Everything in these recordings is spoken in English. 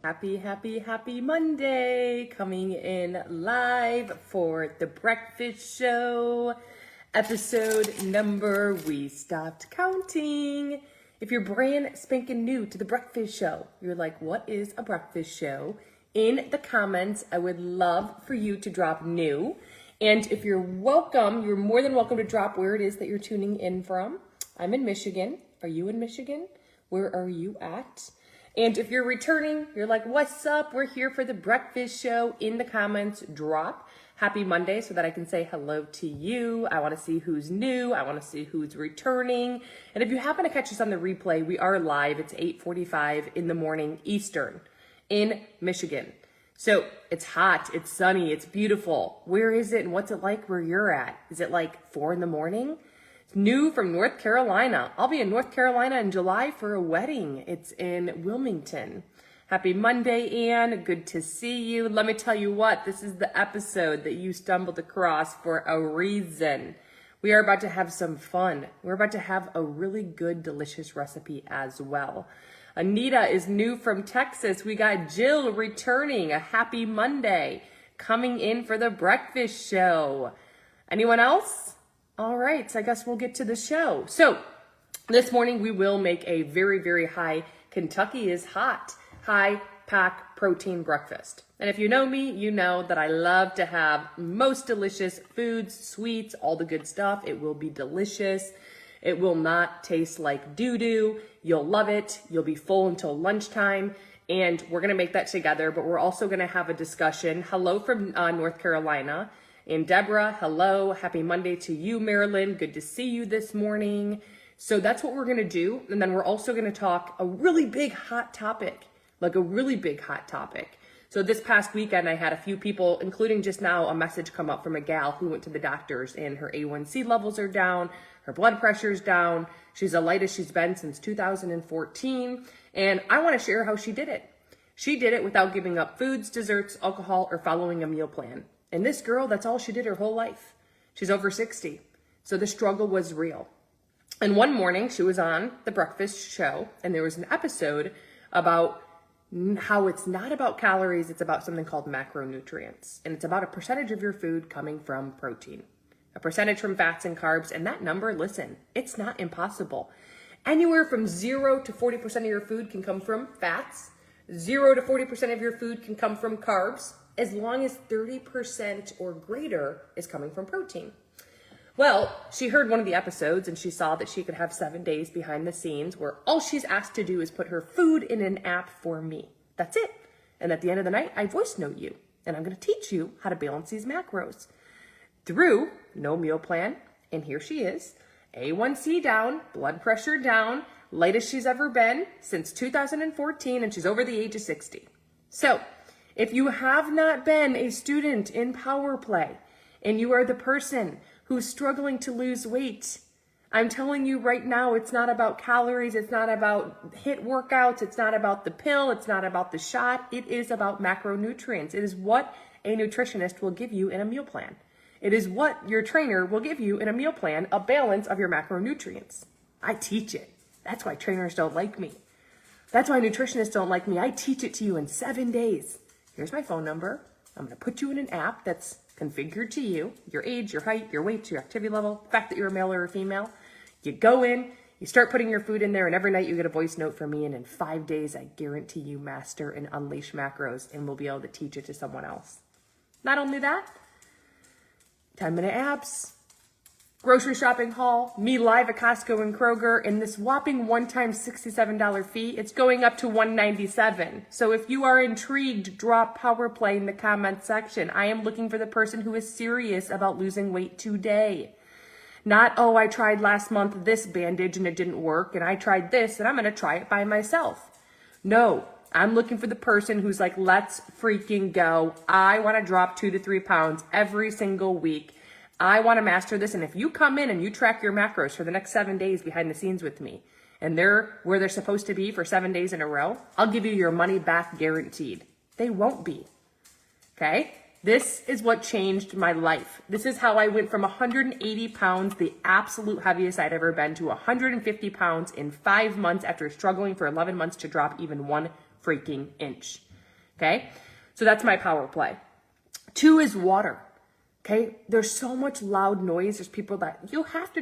Happy Monday, coming in live for The Breakfast Show, episode number, we stopped counting. If you're brand spanking new to The Breakfast Show, you're like, what is a breakfast show? In the comments, I would love for you to drop new. And if you're welcome, you're more than welcome to drop where it is that you're tuning in from. I'm in Michigan. Are you in Michigan? Where are you at? And if you're returning, you're like, what's up? We're here for The Breakfast Show. In the comments, drop happy Monday so that I can say hello to you. I want to see who's new. I want to see who's returning. And if you happen to catch us on the replay, we are live. It's 8:45 in the morning Eastern in Michigan. So it's hot, it's sunny, it's beautiful. Where is it and what's it like where you're at? Is it like 4 in the morning? New from North Carolina. I'll be in North Carolina in July for a wedding. It's in Wilmington. Happy Monday, Ann. Good to see you. Let me tell you what, this is the episode that you stumbled across for a reason. We are about to have some fun. We're about to have a really good, delicious recipe as well. Anita is new from Texas. We got Jill returning. A happy Monday. Coming in for The Breakfast Show. Anyone else? All right, so I guess we'll get to the show. So this morning we will make a very, very high Kentucky is hot, high pack protein breakfast. And if you know me, you know that I love to have most delicious foods, sweets, all the good stuff. It will be delicious. It will not taste like doo-doo. You'll love it. You'll be full until lunchtime. And we're going to make that together, but we're also going to have a discussion. Hello from North Carolina. And Deborah, hello. Happy Monday to you, Marilyn. Good to see you this morning. So that's what we're going to do. And then we're also going to talk a really big hot topic, like a really big hot topic. So this past weekend, I had a few people, including just now, a message come up from a gal who went to the doctors and her A1C levels are down. Her blood pressure's down. She's the lightest she's been since 2014. And I want to share how she did it. She did it without giving up foods, desserts, alcohol, or following a meal plan. And this girl, that's all she did her whole life. She's over 60. So the struggle was real. And one morning she was on The Breakfast Show and there was an episode about how it's not about calories, it's about something called macronutrients. And it's about a percentage of your food coming from protein, a percentage from fats and carbs. And that number, listen, it's not impossible. Anywhere from 0 to 40% of your food can come from fats. 0 to 40% of your food can come from carbs, as long as 30% or greater is coming from protein. Well, she heard one of the episodes and she saw that she could have 7 days behind the scenes where all she's asked to do is put her food in an app for me. That's it. And at the end of the night, I voice note you and I'm going to teach you how to balance these macros through no meal plan. And here she is, A1C down, blood pressure down, lightest she's ever been since 2014, and she's over the age of 60. So if you have not been a student in Power Play and you are the person who's struggling to lose weight, I'm telling you right now, it's not about calories. It's not about HIIT workouts. It's not about the pill. It's not about the shot. It is about macronutrients. It is what a nutritionist will give you in a meal plan. It is what your trainer will give you in a meal plan, a balance of your macronutrients. I teach it. That's why trainers don't like me. That's why nutritionists don't like me. I teach it to you in 7 days. Here's my phone number. I'm going to put you in an app that's configured to you, your age, your height, your weight, your activity level, the fact that you're a male or a female. You go in, you start putting your food in there, and every night you get a voice note from me, and in 5 days, I guarantee you master and unleash macros, and we'll be able to teach it to someone else. Not only that, 10-minute apps, grocery shopping haul, me live at Costco and Kroger, and this whopping one-time $67 fee, it's going up to $197. So if you are intrigued, drop Power Play in the comment section. I am looking for the person who is serious about losing weight today. Not, oh, I tried last month this bandage and it didn't work, and I tried this and I'm going to try it by myself. No, I'm looking for the person who's like, let's freaking go. I want to drop 2 to 3 pounds every single week. I want to master this. And if you come in and you track your macros for the next 7 days behind the scenes with me, and they're where they're supposed to be for 7 days in a row, I'll give you your money back guaranteed. They won't be. Okay? This is what changed my life. This is how I went from 180 pounds, the absolute heaviest I'd ever been, to 150 pounds in 5 months after struggling for 11 months to drop even 1 freaking inch. Okay, so that's my power play. 2 is water. Okay, there's so much loud noise. There's people that you don't have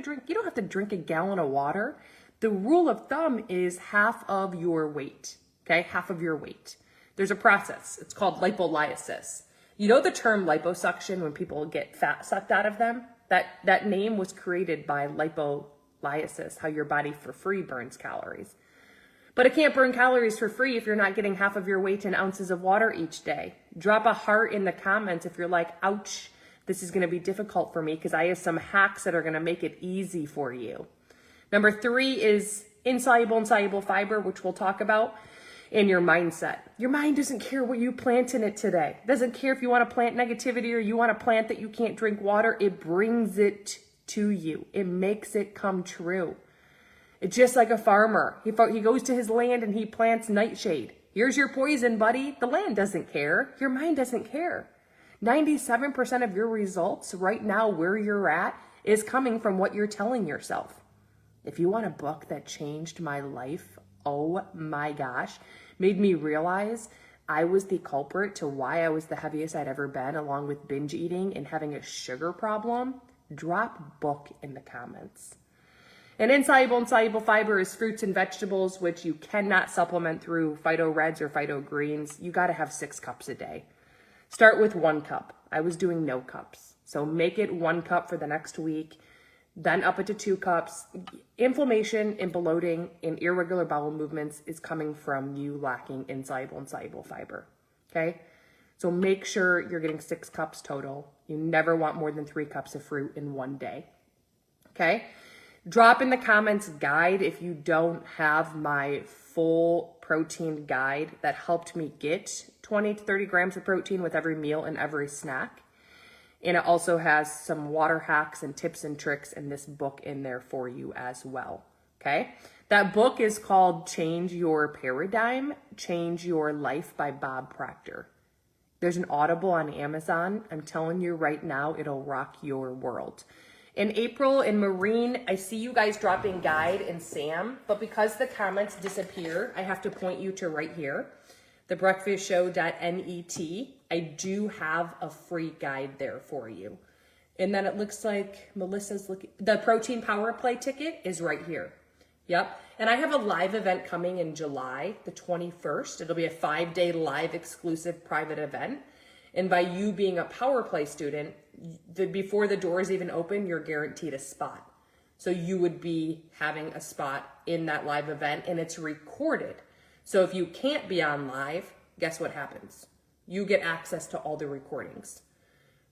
to drink a gallon of water. The rule of thumb is half of your weight. Okay, half of your weight. There's a process. It's called lipolysis. You know the term liposuction, when people get fat sucked out of them? That name was created by lipolysis, how your body for free burns calories. But it can't burn calories for free if you're not getting half of your weight in ounces of water each day. Drop a heart in the comments if you're like, ouch, this is going to be difficult for me, because I have some hacks that are going to make it easy for you. Number 3 is insoluble and soluble fiber, which we'll talk about, and your mindset. Your mind doesn't care what you plant in it today. It doesn't care if you want to plant negativity or you want to plant that you can't drink water. It brings it to you. It makes it come true. It's just like a farmer. He goes to his land and he plants nightshade. Here's your poison, buddy. The land doesn't care. Your mind doesn't care. 97% of your results right now, where you're at, is coming from what you're telling yourself. If you want a book that changed my life, oh my gosh, made me realize I was the culprit to why I was the heaviest I'd ever been, along with binge eating and having a sugar problem, drop book in the comments. And insoluble and soluble fiber is fruits and vegetables, which you cannot supplement through Phyto Reds or Phyto Greens. You got to have 6 cups a day. Start with 1 cup. I was doing no cups. So make it 1 cup for the next week, then up it to 2 cups. Inflammation and bloating and irregular bowel movements is coming from you lacking insoluble and soluble fiber. Okay? So make sure you're getting 6 cups total. You never want more than 3 cups of fruit in one day. Okay? Drop in the comments guide if you don't have my full protein guide that helped me get 20 to 30 grams of protein with every meal and every snack. And it also has some water hacks and tips and tricks in this book in there for you as well. Okay? That book is called Change Your Paradigm, Change Your Life by Bob Proctor. There's an Audible on Amazon. I'm telling you right now, it'll rock your world. In April and Maureen, I see you guys dropping guide and Sam, but because the comments disappear, I have to point you to right here, thebreakfastshow.net. I do have a free guide there for you. And then it looks like Melissa's looking, the protein power play ticket is right here. Yep. And I have a live event coming in July, the 21st. It'll be a 5-day live exclusive private event. And by you being a power play student, before the doors even open, you're guaranteed a spot. So you would be having a spot in that live event, and it's recorded. So if you can't be on live, guess what happens? You get access to all the recordings.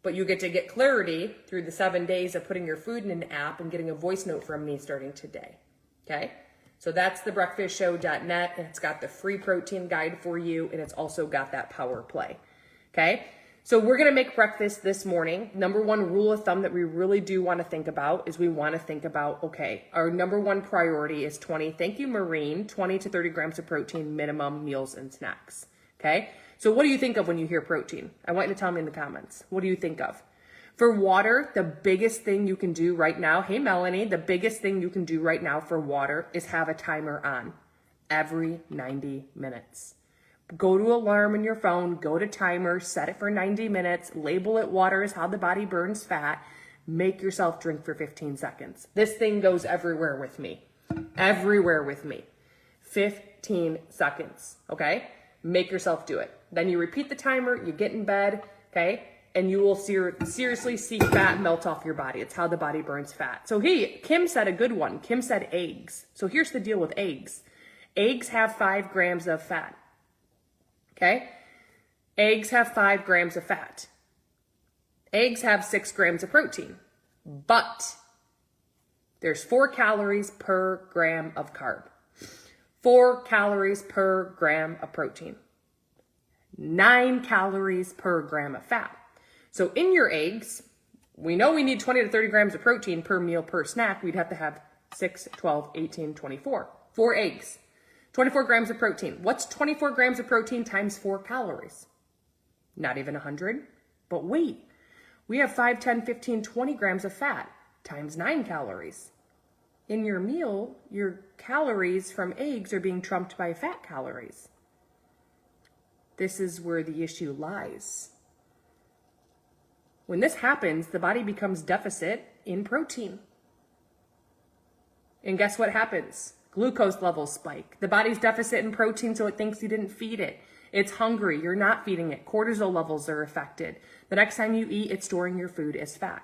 But you get to get clarity through the 7 days of putting your food in an app and getting a voice note from me starting today. Okay? So that's thebreakfastshow.net, and it's got the free protein guide for you, and it's also got that power play. Okay? So we're going to make breakfast this morning. Number 1 rule of thumb that we really do want to think about is we want to think about, okay, our number 1 priority is 20, thank you, Maureen, 20 to 30 grams of protein minimum meals and snacks. Okay? So what do you think of when you hear protein? I want you to tell me in the comments. What do you think of? For water, the biggest thing you can do right now, hey Melanie, the biggest thing you can do right now for water is have a timer on every 90 minutes. Go to alarm in your phone, go to timer, set it for 90 minutes, label it water is how the body burns fat, make yourself drink for 15 seconds. This thing goes everywhere with me. Everywhere with me. 15 seconds, okay? Make yourself do it. Then you repeat the timer, you get in bed, okay? And you will seriously see fat melt off your body. It's how the body burns fat. So Kim said a good one. Kim said eggs. So here's the deal with eggs. Eggs have 5 grams of fat. Okay? Eggs have 5 grams of fat. Eggs have 6 grams of protein. But there's 4 calories per gram of carb. 4 calories per gram of protein. 9 calories per gram of fat. So in your eggs, we know we need 20 to 30 grams of protein per meal per snack. We'd have to have 6, 12, 18, 24. 4 eggs. 24 grams of protein. What's 24 grams of protein times 4 calories? Not even 100. But wait, we have 5, 10, 15, 20 grams of fat times 9 calories. In your meal, your calories from eggs are being trumped by fat calories. this is where the issue lies. When this happens, the body becomes deficit in protein. And guess what happens? Glucose levels spike. The body's deficit in protein, so it thinks you didn't feed it. It's hungry. You're not feeding it. Cortisol levels are affected. The next time you eat, it's storing your food as fat.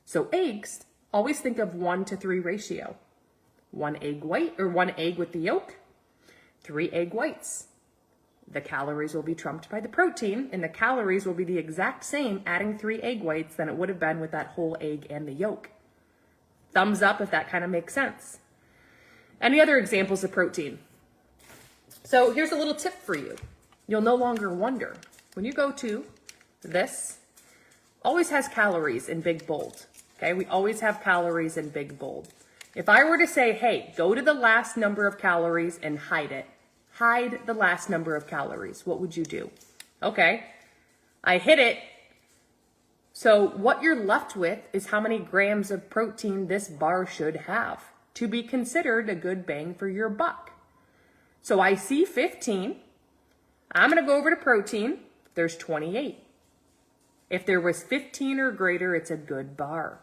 So eggs, always think of 1-to-3 ratio. 1 egg white, or 1 egg with the yolk, 3 egg whites. The calories will be trumped by the protein, and the calories will be the exact same adding 3 egg whites than it would have been with that whole egg and the yolk. Thumbs up if that kind of makes sense. Any other examples of protein? So here's a little tip for you. You'll no longer wonder. When you go to this, always has calories in big bold. Okay, we always have calories in big bold. If I were to say, hey, go to the last number of calories and hide it. Hide the last number of calories. What would you do? Okay, I hit it. So what you're left with is how many grams of protein this bar should have to be considered a good bang for your buck. So I see 15. I'm going to go over to protein. There's 28. If there was 15 or greater, it's a good bar.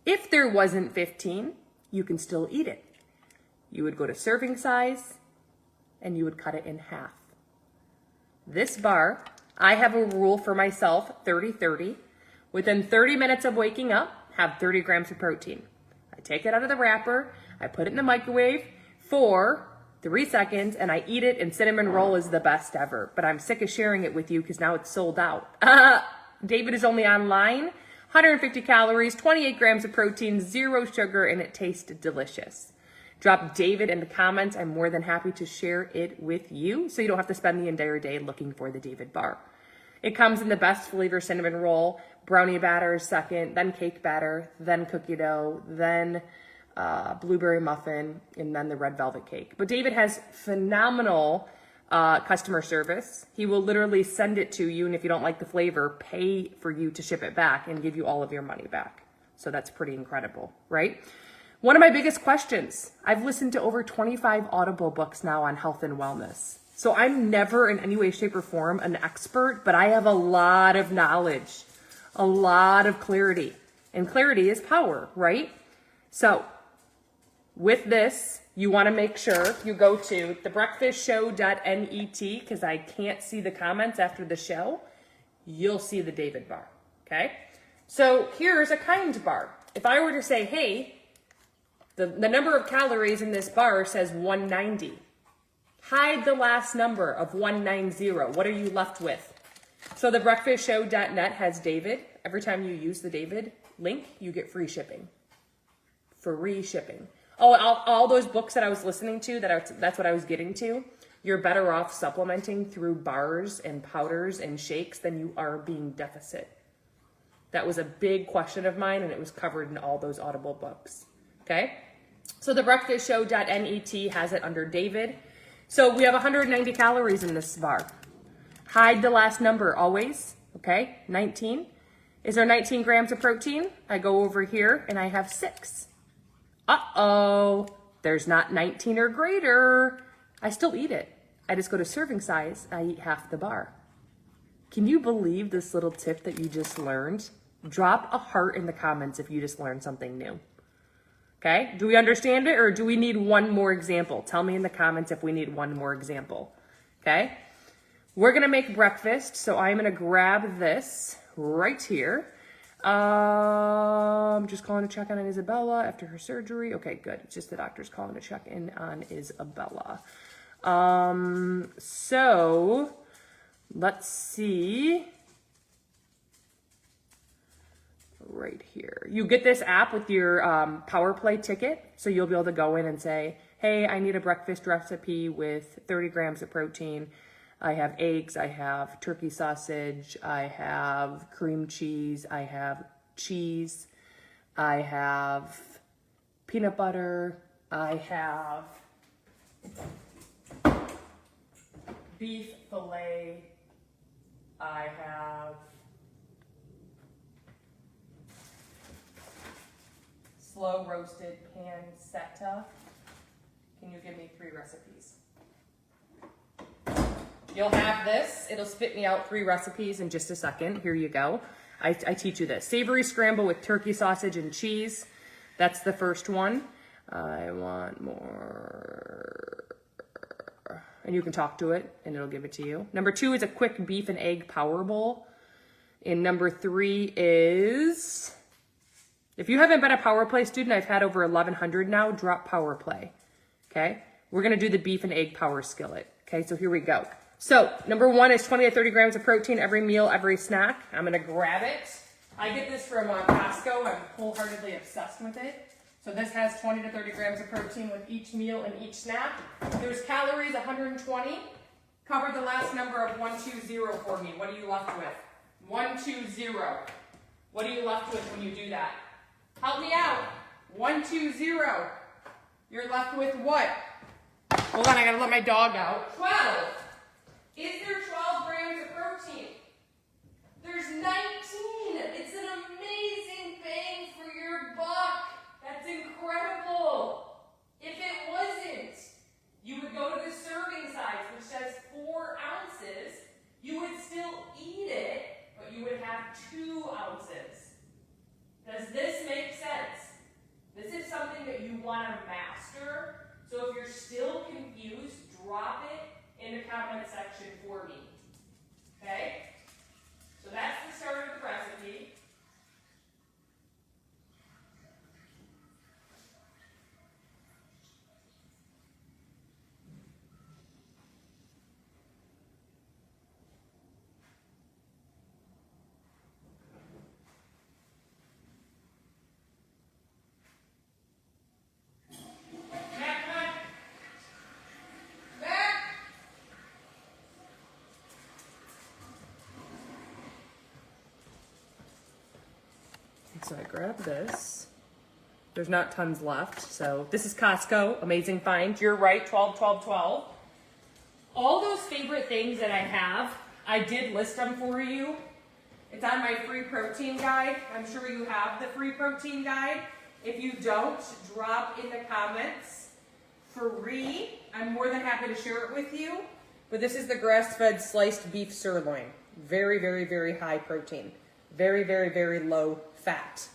If there wasn't 15, you can still eat it. You would go to serving size and you would cut it in half. This bar, I have a rule for myself, 30-30. Within 30 minutes of waking up, have 30 grams of protein. I take it out of the wrapper, I put it in the microwave for 3 seconds, and I eat it, and cinnamon roll is the best ever. But I'm sick of sharing it with you because now it's sold out. David is only online. 150 calories, 28 grams of protein, 0 sugar, and it tastes delicious. Drop David in the comments. I'm more than happy to share it with you so you don't have to spend the entire day looking for the David bar. It comes in the best flavor cinnamon roll, brownie batter is second, then cake batter, then cookie dough, then blueberry muffin, and then the red velvet cake. But David has phenomenal customer service. He will literally send it to you, and if you don't like the flavor, pay for you to ship it back and give you all of your money back. So that's pretty incredible, right? One of my biggest questions, I've listened to over 25 Audible books now on health and wellness. So I'm never in any way, shape, or form an expert, but I have a lot of knowledge, a lot of clarity. And clarity is power, right? So with this, you want to make sure you go to thebreakfastshow.net, because I can't see the comments after the show. You'll see the David bar, okay? So here's a kind bar. If I were to say, hey, the number of calories in this bar says 190. Hide the last number of 190. What are you left with? So thebreakfastshow.net has David. Every time you use the David link, you get free shipping. Free shipping. Oh, all those books that I was listening to, that's what I was getting to. You're better off supplementing through bars and powders and shakes than you are being deficit. That was a big question of mine, and it was covered in all those Audible books. Okay? So thebreakfastshow.net has it under David. So we have 190 calories in this bar. Hide the last number always. Okay? 19. Is there 19 grams of protein? I go over here and I have 6. Uh-oh, there's not 19 or greater. I still eat it. I just go to serving size. I eat half the bar. Can you believe this little tip that you just learned? Drop a heart in the comments if you just learned something new. Okay, do we understand it, or do we need one more example? Tell me in the comments if we need one more example. Okay, we're gonna make breakfast, so I'm gonna grab this right here. Just calling to check on Isabella after her surgery. Okay, good. It's just the doctor's calling to check in on Isabella. So let's see. Right here. You get this app with your Power Play ticket, so you'll be able to go in and say, hey, I need a breakfast recipe with 30 grams of protein. I have eggs, I have turkey sausage, I have cream cheese, I have cheese, I have peanut butter, I have beef fillet, I have slow roasted pancetta. Can you give me 3 recipes? you'll have this. It'll spit me out 3 recipes in just a second. Here you go. I teach you this. Savory scramble with turkey sausage and cheese. That's the first one. I want more. And you can talk to it and it'll give it to you. Number 2 is a quick beef and egg power bowl. And number 3 is, if you haven't been a Power Play student, I've had over 1,100 now, drop Power Play. Okay, we're gonna do the beef and egg power skillet. Okay, so here we go. So number 1 is 20 to 30 grams of protein every meal, every snack. I'm gonna grab it. I get this from Costco. I'm wholeheartedly obsessed with it. So this has 20 to 30 grams of protein with each meal and each snack. There's calories 120. Cover the last number of 120 for me. What are you left with? 120. What are you left with when you do that? Help me out. 120. You're left with what? Hold on, I gotta let my dog out. 12. Is there 12 grams of protein? There's 19. It's an amazing bang for your buck. That's incredible. If it wasn't, you would go to the serving size, which says 4 ounces. You would still eat it, but you would have 2 ounces. Does this make sense? This is something that you want to master. So if you're still confused, drop it in the comment section for me. Okay? So that's the start of the recipe. So I grab this. There's not tons left. So this is Costco, amazing find. You're right, 12, 12, 12. All those favorite things that I have, I did list them for you. It's on my free protein guide. I'm sure you have the free protein guide. If you don't, drop in the comments. Free. I'm more than happy to share it with you. But this is the grass-fed sliced beef sirloin. Very, very, very high protein. Very, very, very low fat.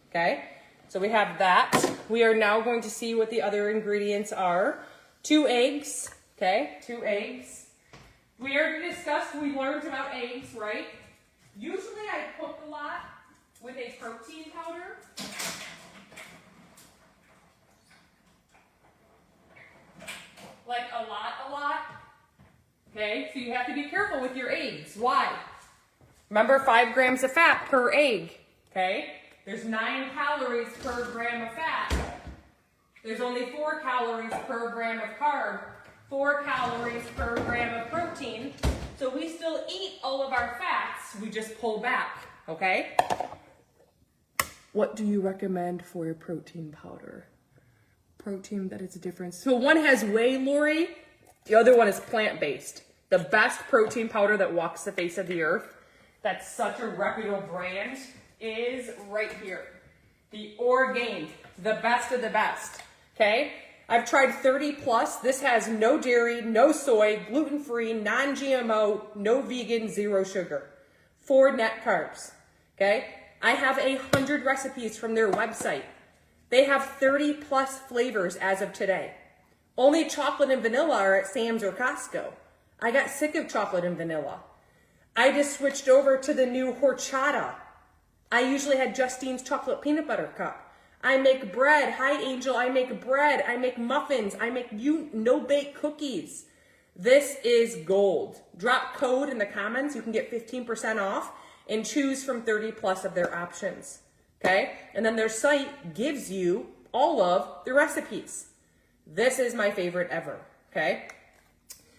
Okay, so we have that. We are now going to see what the other ingredients are. 2 eggs. Okay, 2 eggs. We already discussed, we learned about eggs, right? Usually I cook a lot with a protein powder. Like a lot. Okay, so you have to be careful with your eggs. Why? Remember, 5 grams of fat per egg. Okay, there's 9 calories per gram of fat. There's only 4 calories per gram of carb, 4 calories per gram of protein. So we still eat all of our fats, we just pull back, okay? What do you recommend for a protein powder? Protein that is a difference. So one has whey, Lori, the other one is plant-based. The best protein powder that walks the face of the earth, that's such a reputable brand, is right here. The Orgain, the best of the best, okay? I've tried 30 plus. This has no dairy, no soy, gluten-free, non-GMO, no vegan, 0 sugar. 4 net carbs, okay? I have 100 recipes from their website. They have 30 plus flavors as of today. Only chocolate and vanilla are at Sam's or Costco. I got sick of chocolate and vanilla. I just switched over to the new horchata. I usually had Justine's chocolate peanut butter cup. I make bread. Hi, Angel. I make bread. I make muffins. I make no-bake cookies. This is gold. Drop code in the comments. You can get 15% off and choose from 30 plus of their options. Okay? And then their site gives you all of the recipes. This is my favorite ever. Okay?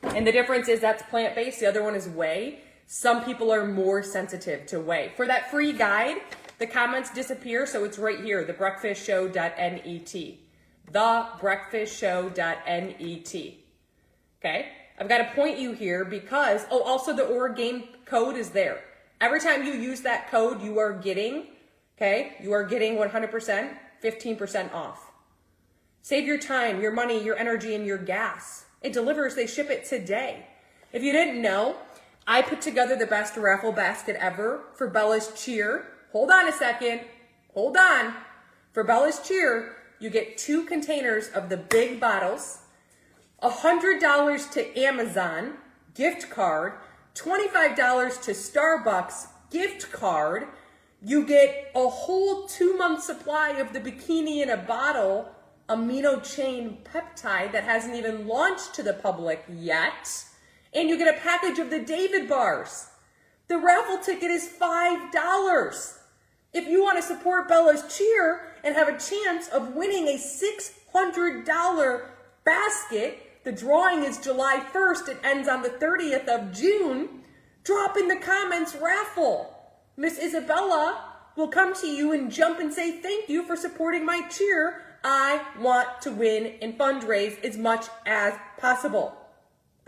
And the difference is that's plant-based. The other one is whey. Some people are more sensitive to whey. For that free guide, the comments disappear, so it's right here, thebreakfastshow.net. Thebreakfastshow.net. Okay? I've got to point you here because, oh, also the Orgain code is there. Every time you use that code, you are getting, okay, you are getting 100%, 15% off. Save your time, your money, your energy, and your gas. It delivers, they ship it today. If you didn't know, I put together the best raffle basket ever for Bella's Cheer. Hold on a second. Hold on. For Bella's Cheer, you get 2 containers of the big bottles, $100 to Amazon gift card, $25 to Starbucks gift card. You get a whole 2-month supply of the Bikini in a Bottle amino chain peptide that hasn't even launched to the public yet. And you get a package of the David bars. The raffle ticket is $5. If you want to support Bella's Cheer and have a chance of winning a $600 basket, the drawing is July 1st. It ends on the 30th of June. Drop in the comments raffle. Miss Isabella will come to you and jump and say, thank you for supporting my cheer. I want to win and fundraise as much as possible.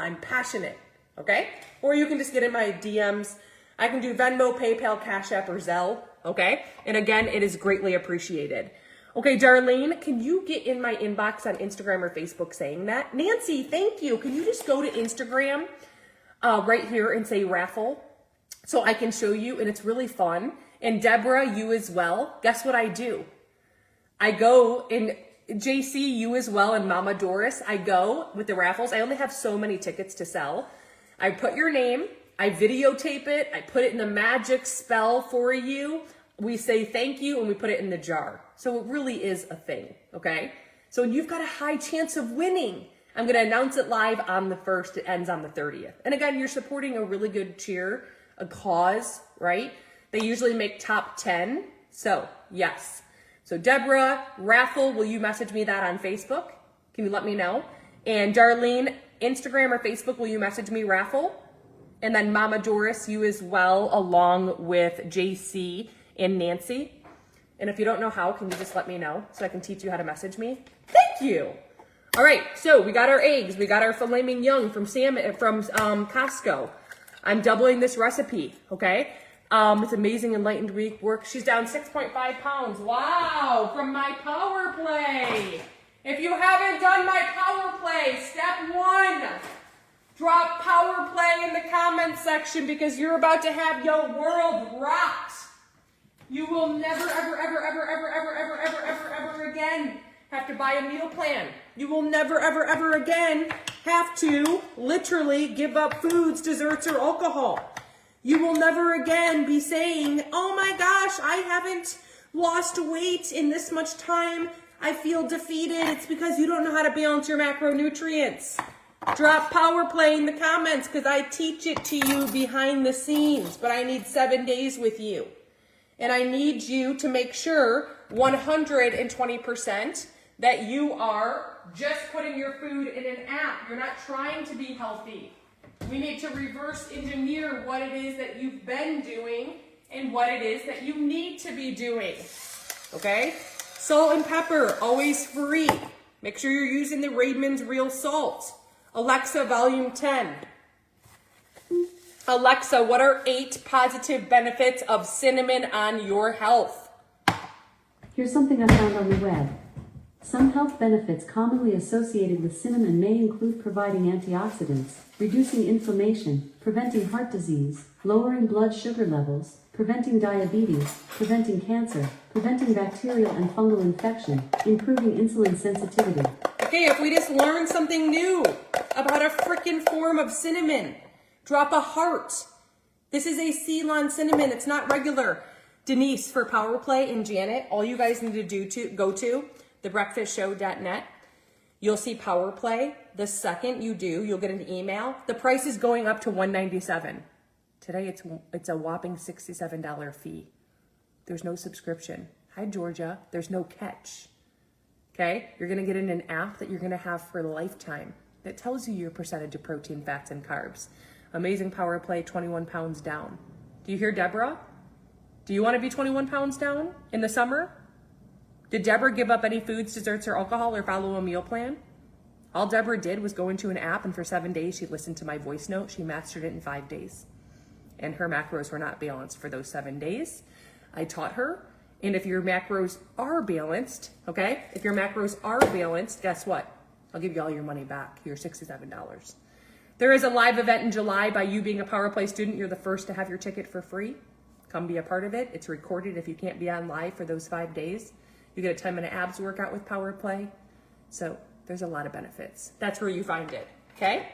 I'm passionate, okay? Or you can just get in my DMs. I can do Venmo, PayPal, Cash App, or Zelle, okay? And again, it is greatly appreciated. Okay, Darlene, can you get in my inbox on Instagram or Facebook saying that? Nancy, thank you. Can you just go to Instagram right here and say raffle so I can show you? And it's really fun. And Deborah, you as well. Guess what I do? I go in JC, you as well, and Mama Doris. I go with the raffles. I only have so many tickets to sell. I put your name, I videotape it, I put it in the magic spell for you. We say thank you and we put it in the jar. So it really is a thing, okay? So you've got a high chance of winning. I'm gonna announce it live on the 1st, it ends on the 30th. And again, you're supporting a really good cheer, a cause, right? They usually make top 10, so yes. So Deborah, raffle, will you message me that on Facebook? Can you let me know? And Darlene, Instagram or Facebook, will you message me raffle? And then Mama Doris, you as well, along with JC and Nancy. And if you don't know how, can you just let me know so I can teach you how to message me? Thank you. All right, so we got our eggs. We got our filet mignon from Costco. I'm doubling this recipe, okay? It's amazing Enlightened Week work. She's down 6.5 pounds. Wow, from my power play. If you haven't done my power play, step 1, drop power play in the comments section because you're about to have your world rocked. You will never, ever, ever, ever, ever, ever, ever, ever, ever, ever again have to buy a meal plan. You will never, ever, ever again have to literally give up foods, desserts, or alcohol. You will never again be saying, oh my gosh, I haven't lost weight in this much time. I feel defeated. It's because you don't know how to balance your macronutrients. Drop power play in the comments because I teach it to you behind the scenes, but I need 7 days with you. And I need you to make sure 120% that you are just putting your food in an app. You're not trying to be healthy. We need to reverse engineer what it is that you've been doing and what it is that you need to be doing. Okay? Salt and pepper, always free. Make sure you're using the Raymond's Real Salt. Alexa, volume 10. Alexa, what are 8 positive benefits of cinnamon on your health? Here's something I found on the web. Some health benefits commonly associated with cinnamon may include providing antioxidants, reducing inflammation, preventing heart disease, lowering blood sugar levels, preventing diabetes, preventing cancer, preventing bacterial and fungal infection, improving insulin sensitivity. Okay, if we just learned something new about a frickin' form of cinnamon, drop a heart. This is a Ceylon cinnamon. It's not regular. Denise for Power Play and Janet, all you guys need to do to go to thebreakfastshow.net. You'll see Power Play. The second you do, you'll get an email. The price is going up to $197. Today it's a whopping $67 fee. There's no subscription. Hi Georgia, there's no catch. Okay, you're gonna get in an app that you're gonna have for a lifetime that tells you your percentage of protein, fats, and carbs. Amazing Power Play, 21 pounds down. Do you hear Deborah? Do you want to be 21 pounds down in the summer? Did Deborah give up any foods, desserts, or alcohol or follow a meal plan? All Deborah did was go into an app and for 7 days she listened to my voice note. She mastered it in 5 days. And her macros were not balanced for those 7 days. I taught her. And if your macros are balanced, okay? If your macros are balanced, guess what? I'll give you all your money back, your $67. There is a live event in July. By you being a Power Play student, you're the first to have your ticket for free. Come be a part of it. It's recorded if you can't be on live for those 5 days. You get a 10-minute abs workout with Power Play. So there's a lot of benefits. That's where you find it, okay?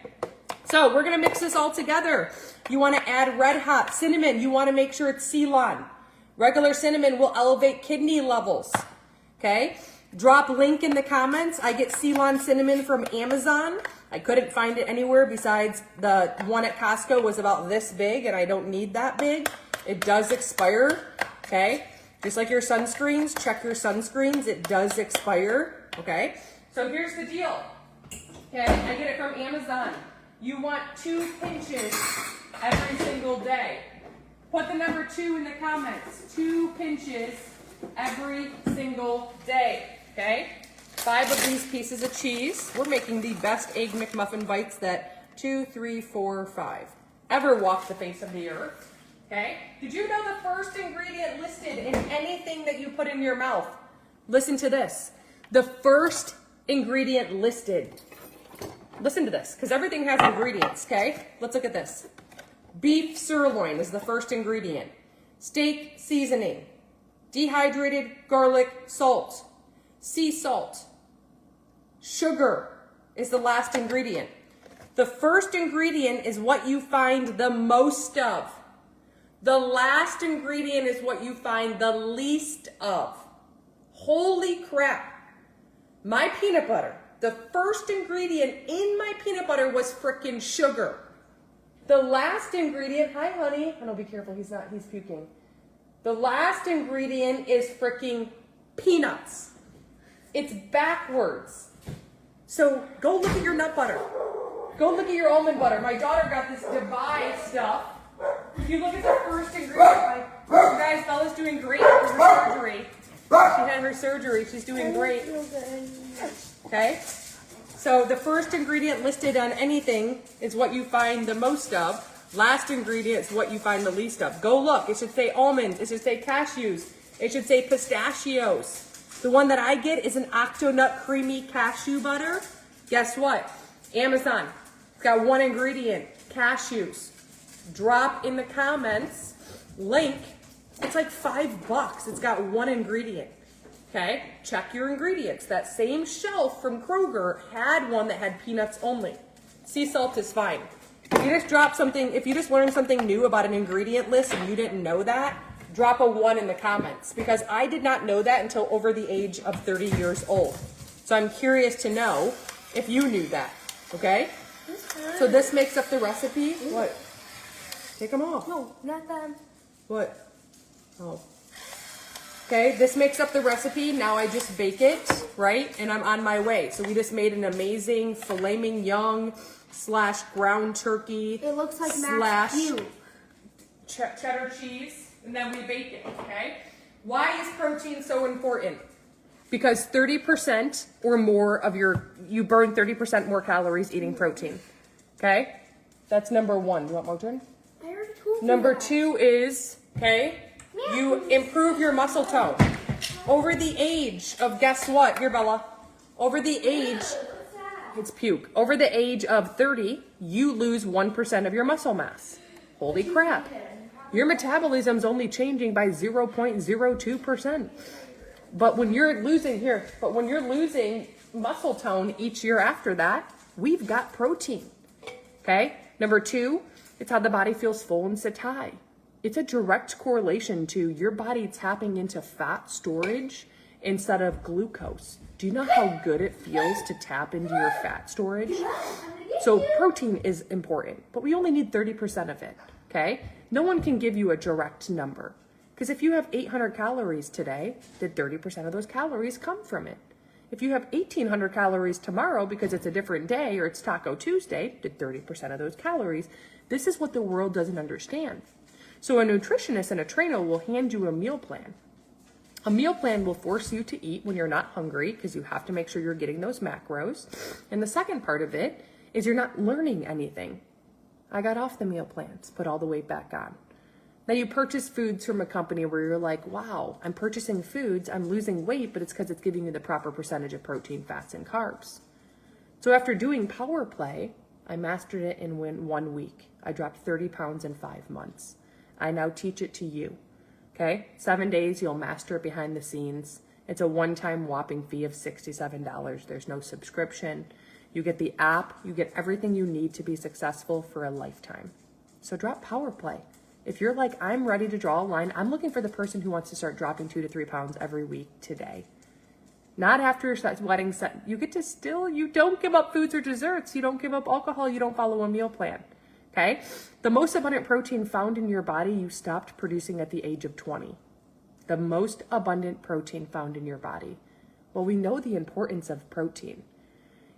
So we're gonna mix this all together. You wanna add Red Hot cinnamon. You wanna make sure it's Ceylon. Regular cinnamon will elevate kidney levels, okay? Drop link in the comments. I get Ceylon cinnamon from Amazon. I couldn't find it anywhere besides the one at Costco was about this big, and I don't need that big. It does expire, okay? Just like your sunscreens, check your sunscreens. It does expire, okay? So here's the deal, okay? I get it from Amazon. You want 2 pinches every single day. Put the number 2 in the comments. 2 pinches every single day, okay? 5 of these pieces of cheese. We're making the best Egg McMuffin bites that 2, 3, 4, 5 ever walk the face of the earth. Okay? Did you know the first ingredient listed in anything that you put in your mouth? Listen to this. The first ingredient listed. Listen to this, because everything has ingredients, okay? Let's look at this. Beef sirloin is the first ingredient. Steak seasoning. Dehydrated garlic salt. Sea salt. Sugar is the last ingredient. The first ingredient is what you find the most of. The last ingredient is what you find the least of. Holy crap. My peanut butter, the first ingredient in my peanut butter was frickin' sugar. The last ingredient, hi honey, oh no, be careful, he's puking. The last ingredient is frickin' peanuts. It's backwards. So go look at your nut butter. Go look at your almond butter. My daughter got this Dubai stuff. If you look at the first ingredient, you guys, Bella's doing great after her surgery. She had her surgery. She's doing great. Okay? So the first ingredient listed on anything is what you find the most of. Last ingredient is what you find the least of. Go look. It should say almonds. It should say cashews. It should say pistachios. The one that I get is an Octonut creamy cashew butter. Guess what? Amazon. It's got 1 ingredient. Cashews. Drop in the comments, link, it's like $5. It's got 1 ingredient, okay? Check your ingredients. That same shelf from Kroger had one that had peanuts only. Sea salt is fine. If you just drop something, if you just learned something new about an ingredient list and you didn't know that, drop a 1 in the comments, because I did not know that until over the age of 30 years old. So I'm curious to know if you knew that, okay? So this makes up the recipe. What? Take them off. No, not them. What? Oh. Okay, this makes up the recipe. Now I just bake it, right? And I'm on my way. So we just made an amazing filet mignon / ground turkey. It looks like slash Max Cube. cheddar cheese. And then we bake it, okay? Why is protein so important? Because 30% or more of you burn 30% more calories eating protein, okay? That's number 1. Do you want more turn? I already told you Number that. 2 is, okay, you improve your muscle tone. Over the age of, guess what? Here, Bella. Over the age, it's puke. Over the age of 30, you lose 1% of your muscle mass. Holy crap. Your metabolism's only changing by 0.02%. But when you're losing muscle tone each year after that, we've got protein. Okay? Number 2, it's how the body feels full and satiety. It's a direct correlation to your body tapping into fat storage instead of glucose. Do you know how good it feels to tap into your fat storage? So protein is important, but we only need 30% of it, okay? No one can give you a direct number, because if you have 800 calories today, did 30% of those calories come from it? If you have 1,800 calories tomorrow because it's a different day or it's Taco Tuesday, did 30% of those calories? This is what the world doesn't understand. So a nutritionist and a trainer will hand you a meal plan. A meal plan will force you to eat when you're not hungry, because you have to make sure you're getting those macros. And the second part of it is you're not learning anything. I got off the meal plans, put all the weight back on. Now you purchase foods from a company where you're like, wow, I'm purchasing foods, I'm losing weight, but it's because it's giving you the proper percentage of protein, fats, and carbs. So after doing Power Play, I mastered it in 1 week. I dropped 30 pounds in 5 months. I now teach it to you. Okay? 7 days, you'll master it behind the scenes. It's a one-time whopping fee of $67. There's no subscription. You get the app. You get everything you need to be successful for a lifetime. So drop power play. If you're like, I'm ready to draw a line, I'm looking for the person who wants to start dropping 2 to 3 pounds every week today. Not after your wedding. You get to still, you don't give up foods or desserts. You don't give up alcohol. You don't follow a meal plan. Okay? The most abundant protein found in your body, you stopped producing at the age of 20. The most abundant protein found in your body. Well, we know the importance of protein.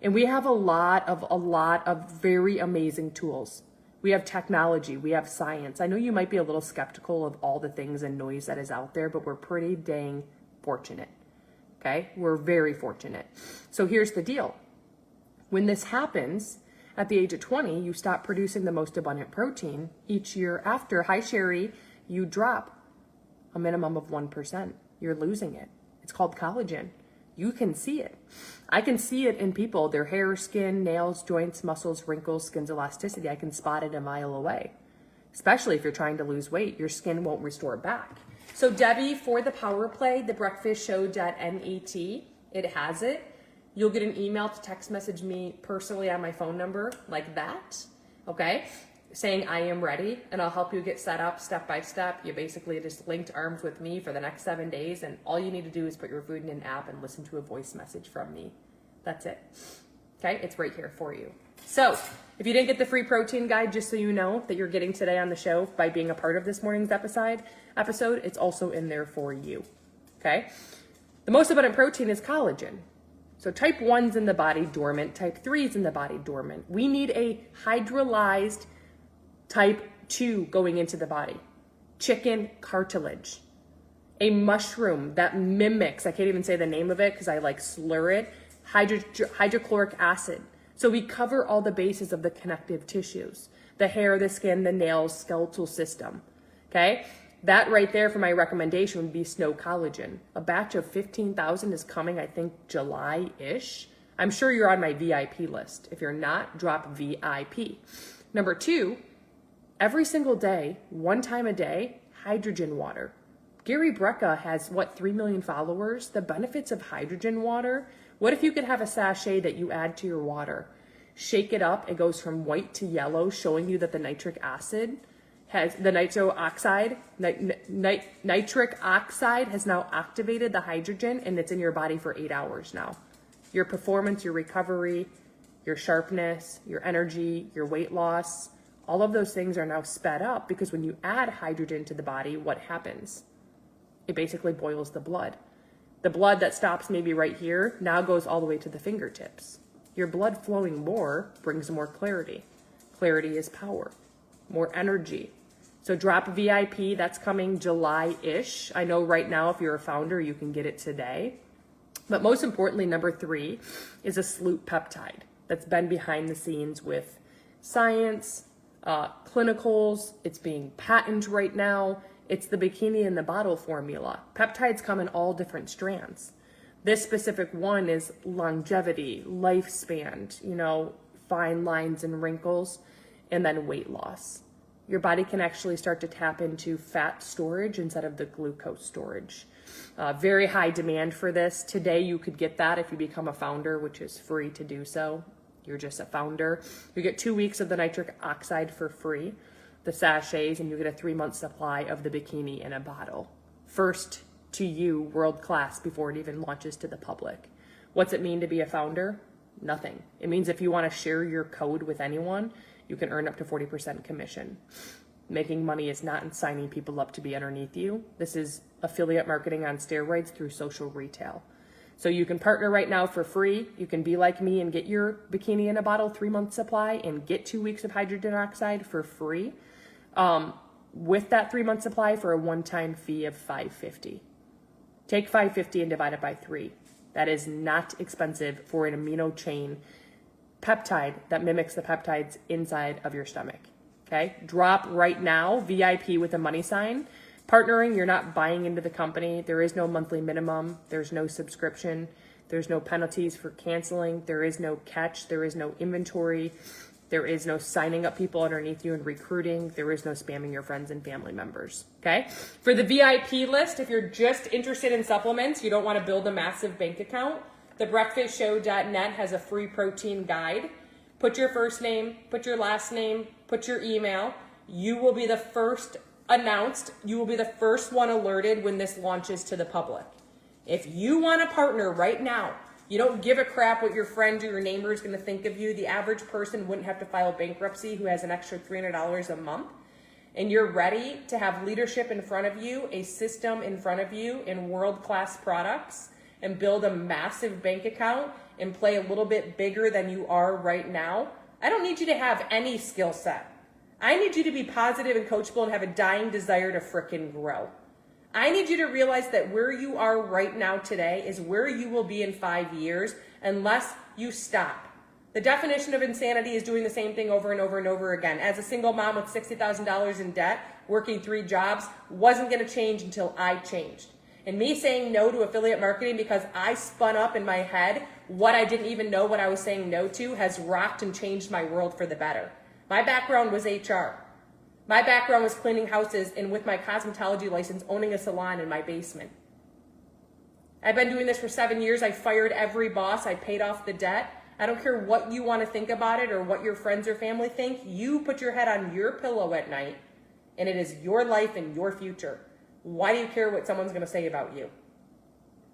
And we have a lot of very amazing tools. We have technology, we have science. I know you might be a little skeptical of all the things and noise that is out there, but we're pretty dang fortunate. Okay? We're very fortunate. So here's the deal. When this happens, at the age of 20, you stop producing the most abundant protein. Each year after, hi Sherry, you drop a minimum of 1%. You're losing it. It's called collagen. You can see it. I can see it in people, their hair, skin, nails, joints, muscles, wrinkles, skin's elasticity. I can spot it a mile away. Especially if you're trying to lose weight, your skin won't restore back. So Debbie, for the power play, thebreakfastshow.net, it has it. You'll get an email to text message me personally on my phone number like that, okay? Saying I am ready, and I'll help you get set up step by step. You basically just linked arms with me for the next 7 days, and all you need to do is put your food in an app and listen to a voice message from me. That's it. Okay, it's right here for you. So if you didn't get the free protein guide, just so you know that you're getting today on the show by being a part of this morning's episode, it's also in there for you. Okay, the most abundant protein is collagen. So type 1's in the body dormant, type 3's in the body dormant. We need a hydrolyzed type 2 going into the body. Chicken cartilage. A mushroom that mimics, I can't even say the name of it because I like slur it, hydrochloric acid. So we cover all the bases of the connective tissues. The hair, the skin, the nails, skeletal system. Okay? That right there for my recommendation would be Snow Collagen. A batch of 15,000 is coming, I think, July-ish. I'm sure you're on my VIP list. If you're not, drop VIP. Number 2, every single day, 1 time a day, hydrogen water. Gary Brecka has, 3 million followers? The benefits of hydrogen water. What if you could have a sachet that you add to your water? Shake it up, it goes from white to yellow, showing you that the nitric acid has, the nitric oxide has now activated the hydrogen, and it's in your body for 8 hours now. Your performance, your recovery, your sharpness, your energy, your weight loss, all of those things are now sped up because when you add hydrogen to the body, what happens? It basically boils the blood. The blood that stops maybe right here now goes all the way to the fingertips. Your blood flowing more brings more clarity. Clarity is power, more energy. So drop VIP, that's coming July-ish. I know right now if you're a founder, you can get it today. But most importantly, number 3 is a Sloop peptide that's been behind the scenes with science, clinicals. It's being patented right now. It's the bikini in the bottle formula. Peptides come in all different strands. This specific one is longevity, lifespan, fine lines and wrinkles, and then weight loss. Your body can actually start to tap into fat storage instead of the glucose storage. Very high demand for this. Today you could get that if you become a founder, which is free to do so. You're just a founder. You get 2 weeks of the nitric oxide for free, the sachets, and you get a 3-month supply of the bikini in a bottle. First to you, world class, before it even launches to the public. What's it mean to be a founder? Nothing. It means if you want to share your code with anyone, you can earn up to 40% commission. Making money is not in signing people up to be underneath you. This is affiliate marketing on steroids through social retail. So you can partner right now for free. You can be like me and get your bikini in a bottle 3-month supply and get 2 weeks of hydrogen oxide for free. With that 3-month supply for a one-time fee of $550. Take $550 and divide it by 3. That is not expensive for an amino chain peptide that mimics the peptides inside of your stomach. Okay, drop right now, VIP with a money sign. Partnering, you're not buying into the company. There is no monthly minimum. There's no subscription. There's no penalties for canceling. There is no catch. There is no inventory. There is no signing up people underneath you and recruiting. There is no spamming your friends and family members, okay? For the VIP list, if you're just interested in supplements, you don't want to build a massive bank account, thebreakfastshow.net has a free protein guide. Put your first name, put your last name, put your email. You will be the first announced. You will be the first one alerted when this launches to the public. If you want to partner right now, you don't give a crap what your friend or your neighbor is going to think of you. The average person wouldn't have to file bankruptcy who has an extra $300 a month. And you're ready to have leadership in front of you, a system in front of you, and world-class products, and build a massive bank account and play a little bit bigger than you are right now. I don't need you to have any skill set. I need you to be positive and coachable and have a dying desire to frickin' grow. I need you to realize that where you are right now today is where you will be in 5 years unless you stop. The definition of insanity is doing the same thing over and over and over again. As a single mom with $60,000 in debt, working 3 jobs, wasn't going to change until I changed. And me saying no to affiliate marketing because I spun up in my head what I didn't even know what I was saying no to has rocked and changed my world for the better. My background was HR. My background was cleaning houses and with my cosmetology license, owning a salon in my basement. I've been doing this for 7 years. I fired every boss. I paid off the debt. I don't care what you want to think about it or what your friends or family think. You put your head on your pillow at night and it is your life and your future. Why do you care what someone's going to say about you?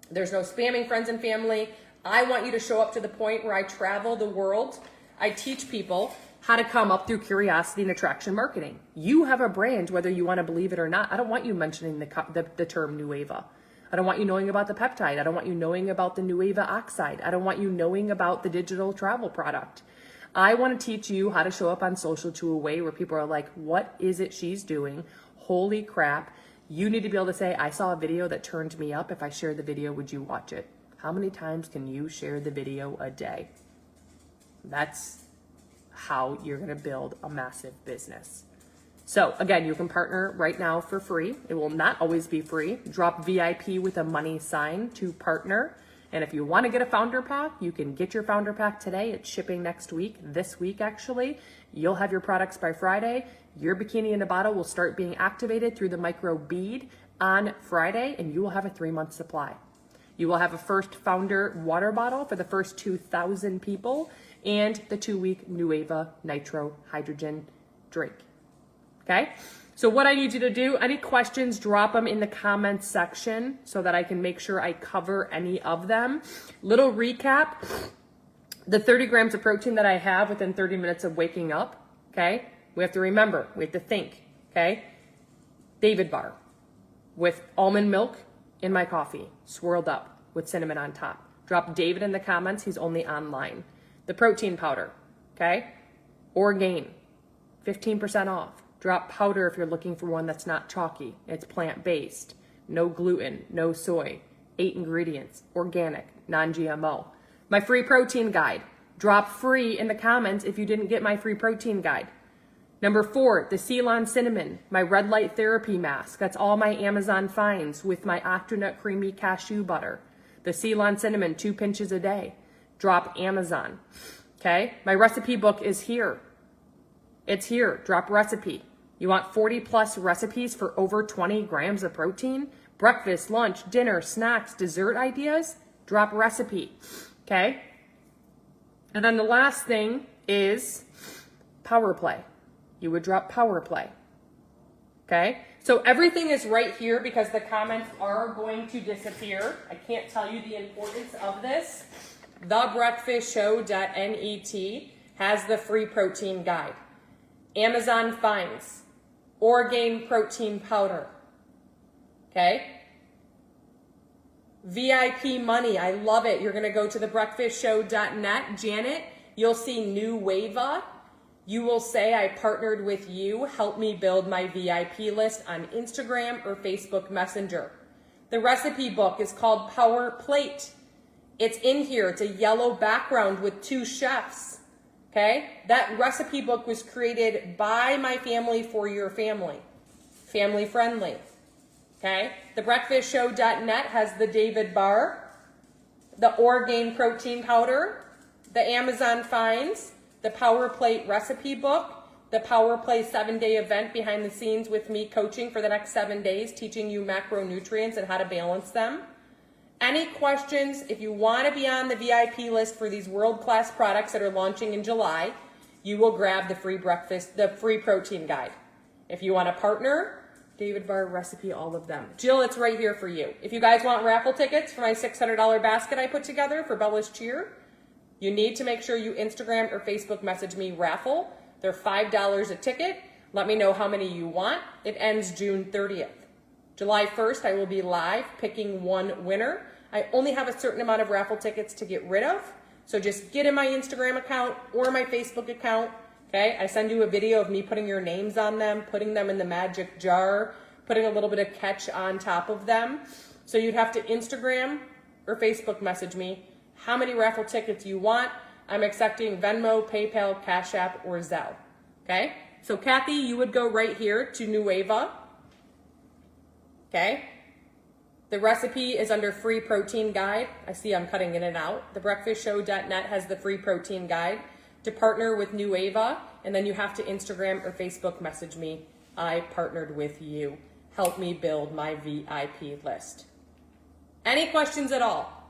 There's no spamming friends and family. I want you to show up to the point where I travel the world. I teach people how to come up through curiosity and attraction marketing. You have a brand, whether you want to believe it or not. I don't want you mentioning the term Nueva. I don't want you knowing about the peptide. I don't want you knowing about the Nueva Oxide. I don't want you knowing about the digital travel product. I want to teach you how to show up on social to a way where people are like, what is it she's doing? Holy crap. You need to be able to say, I saw a video that turned me up. If I share the video, would you watch it? How many times can you share the video a day? That's how you're going to build a massive business. So again, you can partner right now for free. It will not always be free. Drop VIP with a money sign to partner. And if you want to get a founder pack, you can get your founder pack today. It's shipping next week, this week actually. You'll have your products by Friday. Your bikini in a bottle will start being activated through the micro bead on Friday, and you will have a 3-month supply. You will have a first founder water bottle for the first 2,000 people and the 2-week Nueva Nitro Hydrogen drink. Okay? So what I need you to do, any questions, drop them in the comments section so that I can make sure I cover any of them. Little recap, the 30 grams of protein that I have within 30 minutes of waking up, okay? We have to remember, we have to think, okay? David bar with almond milk in my coffee, swirled up with cinnamon on top. Drop David in the comments, he's only online. The protein powder, okay? Orgain, 15% off. Drop powder if you're looking for one that's not chalky. It's plant-based, no gluten, no soy, 8 ingredients, organic, non-GMO. My free protein guide, drop free in the comments if you didn't get my free protein guide. Number 4, the Ceylon Cinnamon, my red light therapy mask. That's all my Amazon finds with my Octonut creamy cashew butter. The Ceylon Cinnamon, 2 pinches a day. Drop Amazon, okay? My recipe book is here. It's here, drop recipe. You want 40 plus recipes for over 20 grams of protein? Breakfast, lunch, dinner, snacks, dessert ideas? Drop recipe, okay? And then the last thing is Power Play. You would drop Power Play, okay? So everything is right here because the comments are going to disappear. I can't tell you the importance of this. Thebreakfastshow.net has the free protein guide. Amazon finds Orgain protein powder, okay? VIP money, I love it. You're going to go to thebreakfastshow.net. Janet, you'll see Nueva. You will say, I partnered with you. Help me build my VIP list on Instagram or Facebook Messenger. The recipe book is called Power Plate. It's in here. It's a yellow background with 2 chefs. Okay? That recipe book was created by my family for your family. Family friendly. Okay? Thebreakfastshow.net has the David bar, the Orgain protein powder, the Amazon finds, the Power Plate recipe book, the Power Play 7-day event behind the scenes with me coaching for the next 7 days, teaching you macronutrients and how to balance them. Any questions, if you want to be on the VIP list for these world-class products that are launching in July, you will grab the free breakfast, the free protein guide. If you want to partner, David Bar recipe, all of them. Jill, it's right here for you. If you guys want raffle tickets for my $600 basket I put together for Bella's Cheer, you need to make sure you Instagram or Facebook message me raffle. They're $5 a ticket. Let me know how many you want. It ends June 30th. July 1st, I will be live picking one winner. I only have a certain amount of raffle tickets to get rid of. So just get in my Instagram account or my Facebook account. Okay, I send you a video of me putting your names on them, putting them in the magic jar, putting a little bit of catch on top of them. So you'd have to Instagram or Facebook message me how many raffle tickets you want. I'm accepting Venmo, PayPal, Cash App, or Zelle. Okay? So Kathy, you would go right here to Nueva. Okay? The recipe is under free protein guide. I see I'm cutting in and out. Thebreakfastshow.net has the free protein guide. To partner with Nueva, and then you have to Instagram or Facebook message me. I partnered with you. Help me build my VIP list. Any questions at all?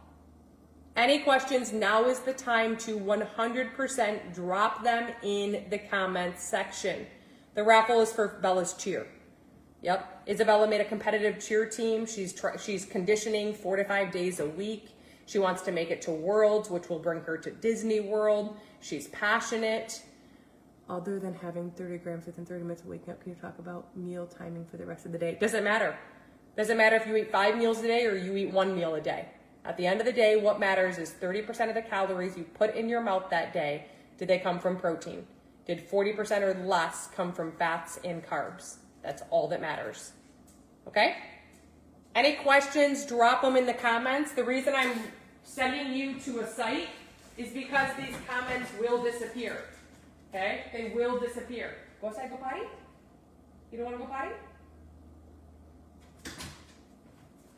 Any questions? Now is the time to 100% drop them in the comments section. The raffle is for Bella's Cheer. Yep, Isabella made a competitive cheer team. She's conditioning 4 to 5 days a week. She wants to make it to Worlds, which will bring her to Disney World. She's passionate. Other than having 30 grams within 30 minutes of waking up, can you talk about meal timing for the rest of the day? Doesn't matter. Doesn't matter if you eat 5 meals a day or you eat 1 meal a day. At the end of the day, what matters is 30% of the calories you put in your mouth that day, did they come from protein? Did 40% or less come from fats and carbs? That's all that matters. Okay? Any questions, drop them in the comments. The reason I'm sending you to a site is because these comments will disappear. Okay? They will disappear. Go outside, go potty? You don't want to go potty?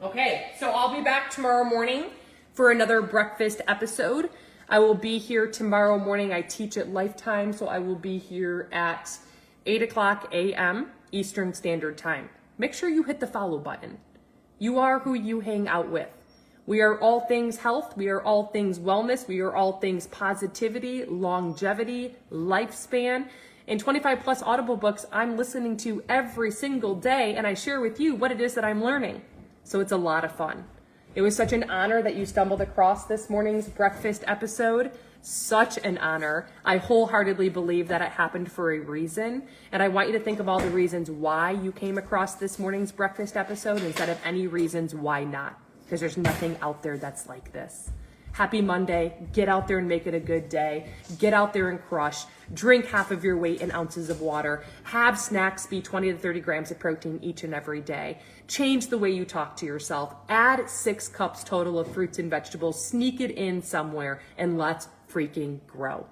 Okay, so I'll be back tomorrow morning for another breakfast episode. I will be here tomorrow morning. I teach at Lifetime, so I will be here at 8 o'clock a.m. Eastern Standard Time. Make sure you hit the follow button. You are who you hang out with. We are all things health. We are all things wellness. We are all things positivity, longevity, lifespan. In 25 plus Audible books I'm listening to every single day, and I share with you what it is that I'm learning. So it's a lot of fun. It was such an honor that you stumbled across this morning's breakfast episode. Such an honor. I wholeheartedly believe that it happened for a reason. And I want you to think of all the reasons why you came across this morning's breakfast episode instead of any reasons why not. Because there's nothing out there that's like this. Happy Monday. Get out there and make it a good day. Get out there and crush. Drink half of your weight in ounces of water. Have snacks be 20 to 30 grams of protein each and every day. Change the way you talk to yourself. Add 6 cups total of fruits and vegetables. Sneak it in somewhere and let's freaking grow.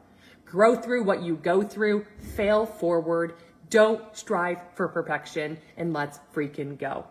Grow through what you go through. Fail forward. Don't strive for perfection and let's freaking go.